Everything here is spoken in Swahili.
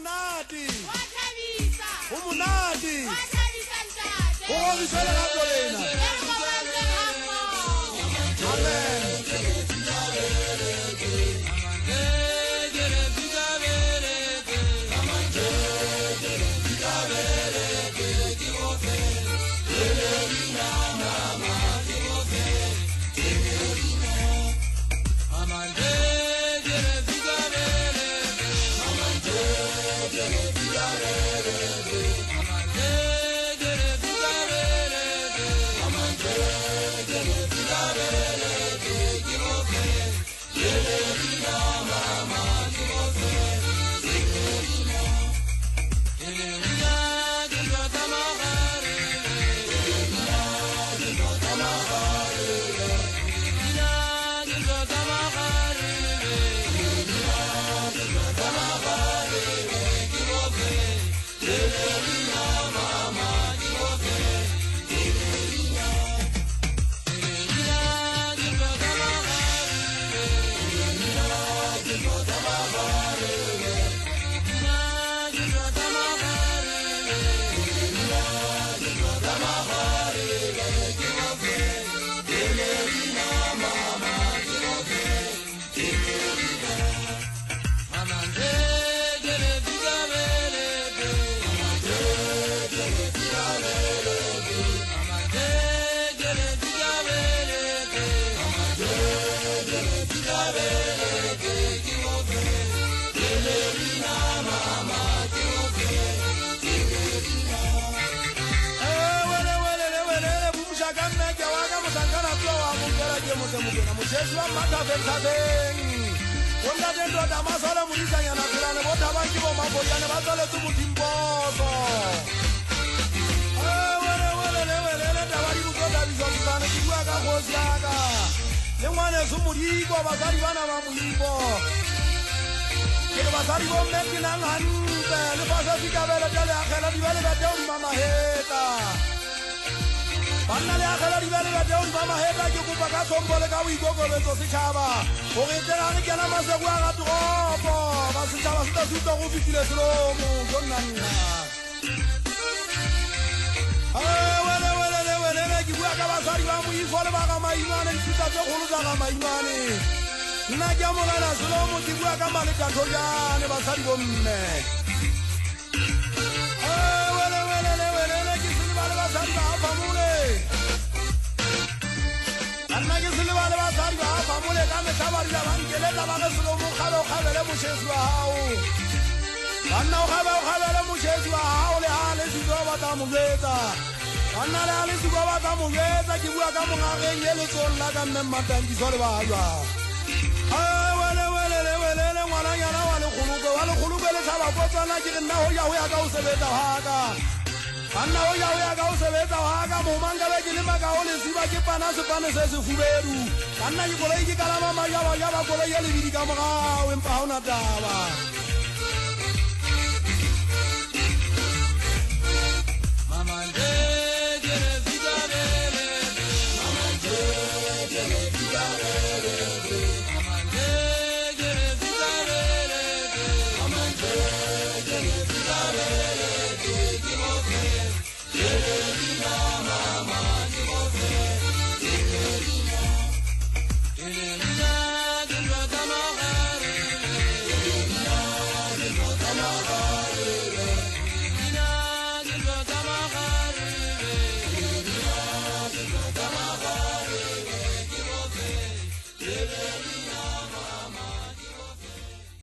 umunati wathabisa umunati wathabisa njalo ukubisela lapho lena amen Mujesu amata vensaveni Wonga dendo da masala mulisa yana kulane Wota wangi bo mambo yana masala tumutimboso Wele Tawari kutoka vizokutane Kikuwa kakosiaka Nengwane sumuriko Basari wana mamulipo Kile basari bo meki nanghante Nipasa sika vele jale akhela Divele gadeun mama heta Banna le akhela Divele gadeun mama heta Kikupa kasombole kawigogole Sosichaba Ogitela ni kena masegwa gatopo Basichaba sita suta kufitile slomo Zonanina Wele Kikuwa kabasari wa muifole Baka maimane Nisuta zokhuluza kama imane Nakia molana slomo Kikuwa kama likatoyane Basari bomme Kisini bale basari wa afamule Anna kisini bale basari wa afamule Kame sabari ya bangeleta Baka slomo Khabe ukhabele mushesu wa hao Anna ukhabele mushesu wa hao Le hale sigo batamugeta Anna le hale sigo batamugeta Kikuwa kama ngagengele Sola kame matangi sole wa halwa Wele Mwana yana wale khuluke Le saba kota na Kirina hoya hoya ka usebeta haka Anna hoya hoya ka usebeta haka Mumangale kilima ka ole siba Kipana sepane sese fuberu Anna yikole iki kalama Mayaba yaba kole yeli vidi kamaka Wempa hauna daba Mama